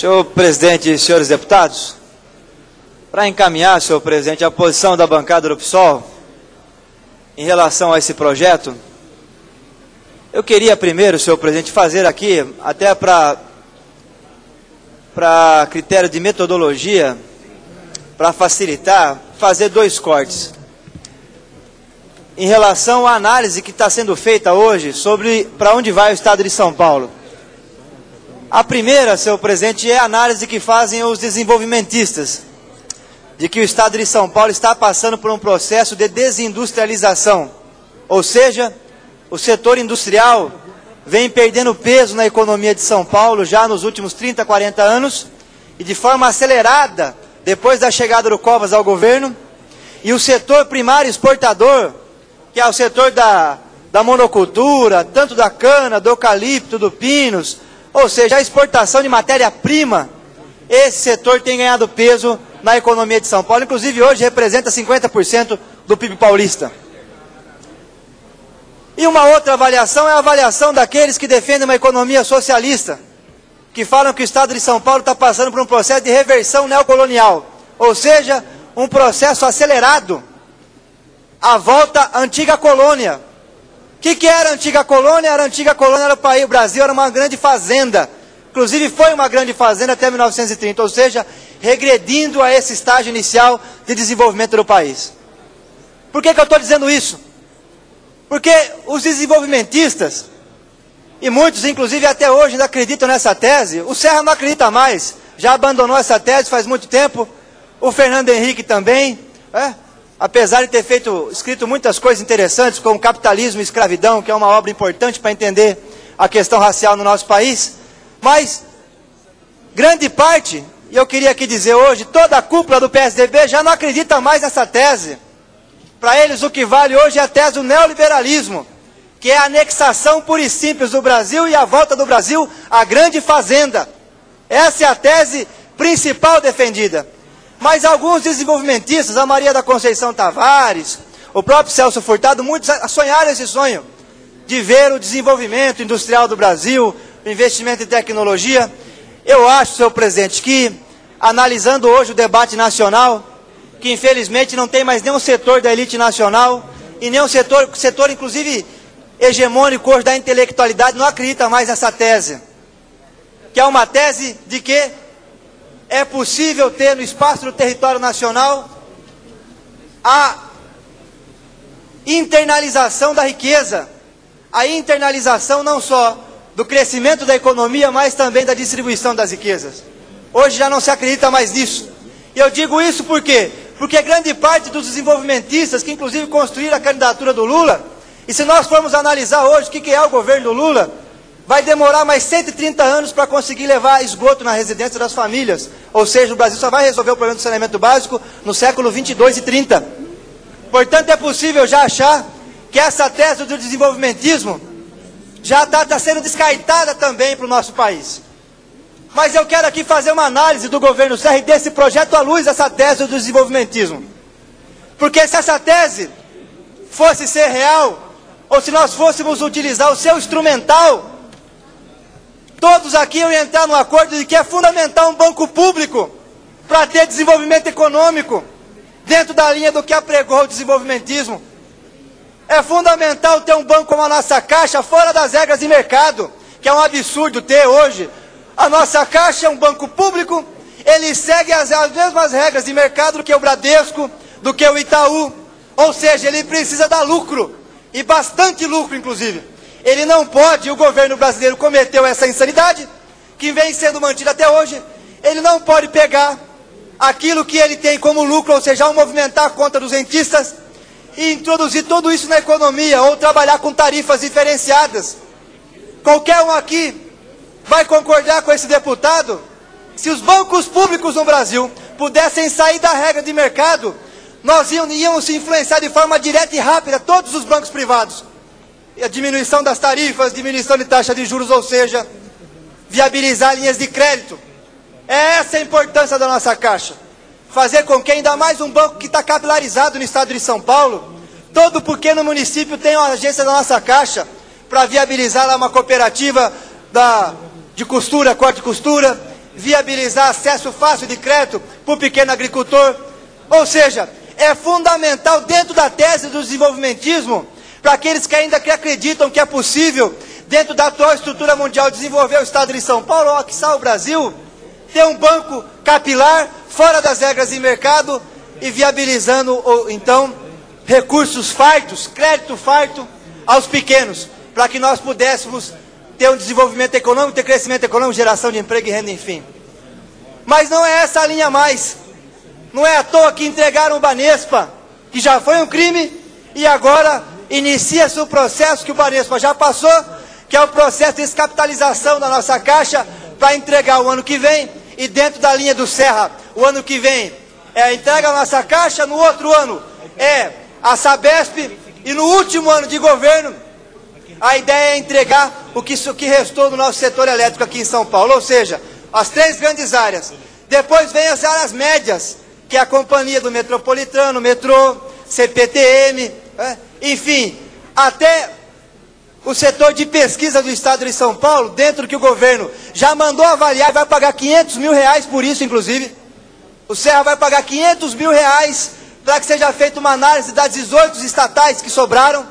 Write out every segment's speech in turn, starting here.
Senhor presidente e senhores deputados, para encaminhar, senhor presidente, a posição da bancada do PSOL em relação a esse projeto, eu queria primeiro, senhor presidente, fazer aqui, até para critério de metodologia, para facilitar, fazer dois cortes. Em relação à análise que está sendo feita hoje sobre para onde vai o Estado de São Paulo. A primeira, senhor presidente, é a análise que fazem os desenvolvimentistas, de que o Estado de São Paulo está passando por um processo de desindustrialização, ou seja, o setor industrial vem perdendo peso na economia de São Paulo já nos últimos 30, 40 anos, e de forma acelerada, depois da chegada do Covas ao governo, e o setor primário exportador, que é o setor da monocultura, tanto da cana, do eucalipto, do pinos, ou seja, a exportação de matéria-prima, esse setor tem ganhado peso na economia de São Paulo, inclusive hoje representa 50% do PIB paulista. E uma outra avaliação é a avaliação daqueles que defendem uma economia socialista, que falam que o Estado de São Paulo está passando por um processo de reversão neocolonial, ou seja, um processo acelerado, a volta à antiga colônia. O que era a antiga colônia? A antiga colônia era o país, o Brasil era uma grande fazenda, inclusive foi uma grande fazenda até 1930, ou seja, regredindo a esse estágio inicial de desenvolvimento do país. Por que eu estou dizendo isso? Porque os desenvolvimentistas, e muitos inclusive até hoje ainda acreditam nessa tese, o Serra não acredita mais, já abandonou essa tese faz muito tempo, o Fernando Henrique também, apesar de ter escrito muitas coisas interessantes, como Capitalismo e Escravidão, que é uma obra importante para entender a questão racial no nosso país, mas grande parte, e eu queria aqui dizer hoje, toda a cúpula do PSDB já não acredita mais nessa tese. Para eles o que vale hoje é a tese do neoliberalismo, que é a anexação pura e simples do Brasil e a volta do Brasil à grande fazenda. Essa é a tese principal defendida. Mas alguns desenvolvimentistas, a Maria da Conceição Tavares, o próprio Celso Furtado, muitos sonharam esse sonho de ver o desenvolvimento industrial do Brasil, o investimento em tecnologia. Eu acho, senhor presidente, que analisando hoje o debate nacional, que infelizmente não tem mais nenhum setor da elite nacional, e nenhum setor inclusive hegemônico hoje da intelectualidade, não acredita mais nessa tese, que é uma tese de que é possível ter no espaço do território nacional a internalização da riqueza, a internalização não só do crescimento da economia, mas também da distribuição das riquezas. Hoje já não se acredita mais nisso. E eu digo isso por quê? Porque grande parte dos desenvolvimentistas, que inclusive construíram a candidatura do Lula, e se nós formos analisar hoje o que é o governo do Lula, vai demorar mais 130 anos para conseguir levar esgoto na residência das famílias. Ou seja, o Brasil só vai resolver o problema do saneamento básico no século 22 e 30. Portanto, é possível já achar que essa tese do desenvolvimentismo já está sendo descartada também para o nosso país. Mas eu quero aqui fazer uma análise do governo Serra e desse projeto à luz dessa tese do desenvolvimentismo. Porque se essa tese fosse ser real, ou se nós fôssemos utilizar o seu instrumental, todos aqui iam entrar no acordo de que é fundamental um banco público para ter desenvolvimento econômico, dentro da linha do que apregou o desenvolvimentismo. É fundamental ter um banco como a nossa Caixa, fora das regras de mercado, que é um absurdo ter hoje. A nossa Caixa é um banco público, ele segue as mesmas regras de mercado do que o Bradesco, do que o Itaú, ou seja, ele precisa dar lucro, e bastante lucro inclusive. Ele não pode, o governo brasileiro cometeu essa insanidade, que vem sendo mantida até hoje, ele não pode pegar aquilo que ele tem como lucro, ou seja, ao movimentar a conta dos rentistas, e introduzir tudo isso na economia, ou trabalhar com tarifas diferenciadas. Qualquer um aqui vai concordar com esse deputado? Se os bancos públicos no Brasil pudessem sair da regra de mercado, nós íamos se influenciar de forma direta e rápida todos os bancos privados. A diminuição das tarifas, diminuição de taxa de juros, ou seja, viabilizar linhas de crédito. É essa a importância da nossa Caixa. Fazer com que ainda mais um banco que está capilarizado no estado de São Paulo, todo pequeno município tem uma agência da nossa Caixa para viabilizar lá uma cooperativa de costura, corte e costura, viabilizar acesso fácil de crédito para o pequeno agricultor. Ou seja, é fundamental dentro da tese do desenvolvimentismo, para aqueles que ainda acreditam que é possível, dentro da atual estrutura mundial, desenvolver o Estado de São Paulo, ou quiçá o Brasil, ter um banco capilar, fora das regras de mercado, e viabilizando, então, recursos fartos, crédito farto aos pequenos, para que nós pudéssemos ter um desenvolvimento econômico, ter crescimento econômico, geração de emprego e renda, enfim. Mas não é essa a linha mais. Não é à toa que entregaram o Banespa, que já foi um crime, e agora inicia-se o processo que o Banespa já passou, que é o processo de descapitalização da nossa Caixa, para entregar o ano que vem, e dentro da linha do Serra, o ano que vem é a entrega da nossa Caixa, no outro ano é a Sabesp, e no último ano de governo, a ideia é entregar o que restou do nosso setor elétrico aqui em São Paulo, ou seja, as 3 grandes áreas. Depois vem as áreas médias, que é a Companhia do Metropolitano, Metrô, CPTM, enfim, até o setor de pesquisa do Estado de São Paulo, dentro do que o governo já mandou avaliar, vai pagar R$500 mil por isso, inclusive. O Serra vai pagar R$500 mil para que seja feita uma análise das 18 estatais que sobraram,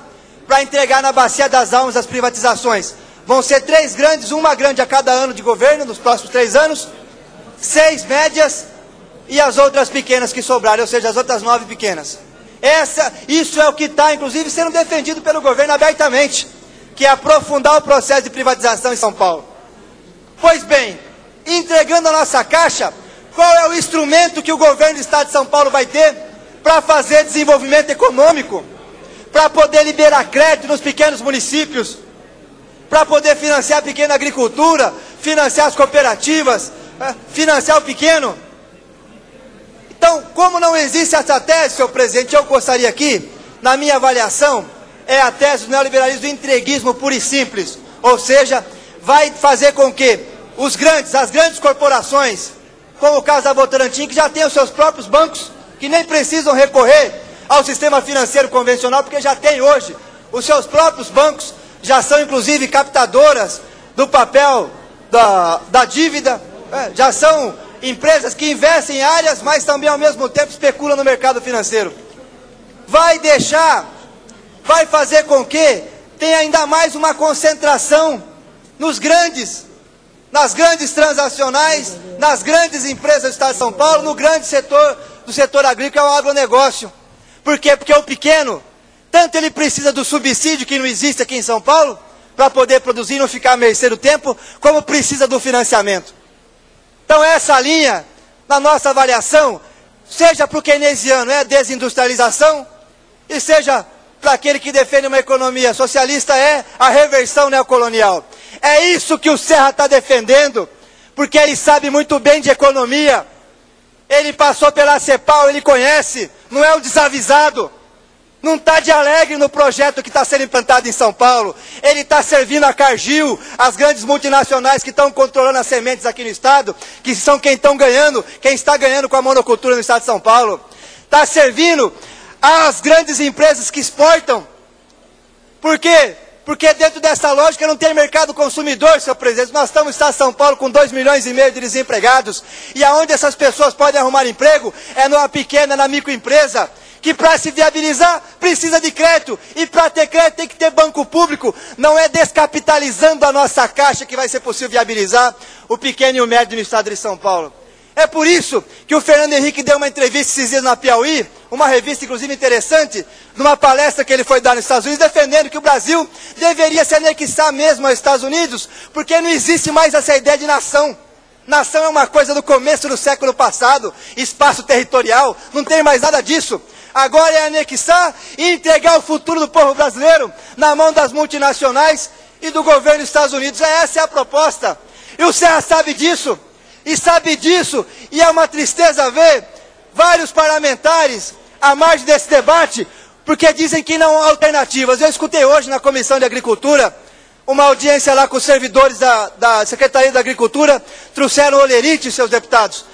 para entregar na Bacia das Almas as privatizações. Vão ser 3 grandes, uma grande a cada ano de governo, nos próximos 3 anos, 6 médias e as outras pequenas que sobraram, ou seja, as outras 9 pequenas. Isso é o que está, inclusive, sendo defendido pelo governo abertamente, que é aprofundar o processo de privatização em São Paulo. Pois bem, entregando a nossa Caixa, qual é o instrumento que o governo do Estado de São Paulo vai ter para fazer desenvolvimento econômico, para poder liberar crédito nos pequenos municípios, para poder financiar a pequena agricultura, financiar as cooperativas, financiar o pequeno? Então, como não existe essa tese, senhor presidente, eu gostaria aqui, na minha avaliação, é a tese do neoliberalismo do entreguismo puro e simples. Ou seja, vai fazer com que as grandes corporações, como o caso da Votorantim, que já tem os seus próprios bancos, que nem precisam recorrer ao sistema financeiro convencional, porque já tem hoje os seus próprios bancos, já são inclusive captadoras do papel da dívida, já são empresas que investem em áreas, mas também ao mesmo tempo especulam no mercado financeiro. Vai fazer com que tenha ainda mais uma concentração nas grandes transacionais, nas grandes empresas do Estado de São Paulo, no grande setor do setor agrícola, é o agronegócio. Por quê? Porque o pequeno, tanto ele precisa do subsídio, que não existe aqui em São Paulo, para poder produzir e não ficar à mercê do tempo, como precisa do financiamento. Então essa linha, na nossa avaliação, seja para o keynesiano é a desindustrialização, e seja para aquele que defende uma economia socialista é a reversão neocolonial. É isso que o Serra está defendendo, porque ele sabe muito bem de economia, ele passou pela CEPAL, ele conhece, não é um desavisado, não está de alegre no projeto que está sendo implantado em São Paulo. Ele está servindo a Cargill, as grandes multinacionais que estão controlando as sementes aqui no Estado, que são quem está ganhando com a monocultura no Estado de São Paulo. Está servindo às grandes empresas que exportam. Por quê? Porque dentro dessa lógica não tem mercado consumidor, senhor presidente. Nós estamos no Estado de São Paulo com 2,5 milhões de desempregados, e aonde essas pessoas podem arrumar emprego é numa pequena, na microempresa, que para se viabilizar precisa de crédito, e para ter crédito tem que ter banco público. Não é descapitalizando a nossa Caixa que vai ser possível viabilizar o pequeno e o médio no Estado de São Paulo. É por isso que o Fernando Henrique deu uma entrevista esses dias na Piauí, uma revista inclusive interessante, numa palestra que ele foi dar nos Estados Unidos, defendendo que o Brasil deveria se anexar mesmo aos Estados Unidos, porque não existe mais essa ideia de nação. Nação é uma coisa do começo do século passado, espaço territorial, não tem mais nada disso. Agora é anexar e entregar o futuro do povo brasileiro na mão das multinacionais e do governo dos Estados Unidos. Essa é a proposta. E o Serra sabe disso. E é uma tristeza ver vários parlamentares à margem desse debate, porque dizem que não há alternativas. Eu escutei hoje na Comissão de Agricultura uma audiência lá com os servidores da Secretaria da Agricultura, trouxeram olerite e seus deputados.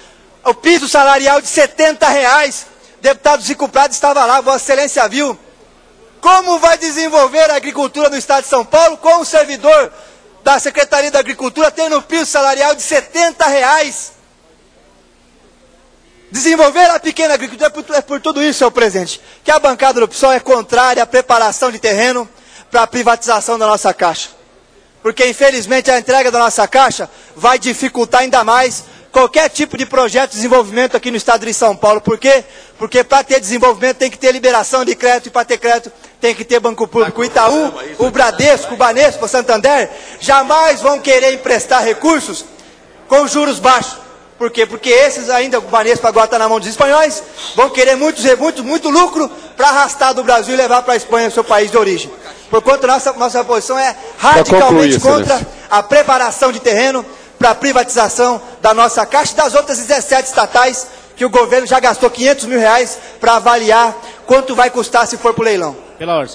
O piso salarial de R$70, deputado Zico Prado estava lá, Vossa Excelência viu. Como vai desenvolver a agricultura no Estado de São Paulo com o servidor da Secretaria da Agricultura tendo um piso salarial de R$70. Desenvolver a pequena agricultura é por tudo isso, senhor presidente, que a bancada do PSOL é contrária à preparação de terreno para a privatização da nossa Caixa. Porque, infelizmente, a entrega da nossa Caixa vai dificultar ainda mais qualquer tipo de projeto de desenvolvimento aqui no estado de São Paulo. Por quê? Porque para ter desenvolvimento tem que ter liberação de crédito, e para ter crédito tem que ter banco público. O Itaú, o Bradesco, o Banesco, o Santander jamais vão querer emprestar recursos com juros baixos. Por quê? Porque esses ainda, o Banesco agora está na mão dos espanhóis, vão querer muito lucro para arrastar do Brasil e levar para a Espanha, seu país de origem. Porquanto nossa posição é radicalmente contra a preparação de terreno para a privatização da nossa Caixa e das outras 17 estatais que o governo já gastou R$500 mil para avaliar quanto vai custar se for para o leilão. Pela ordem,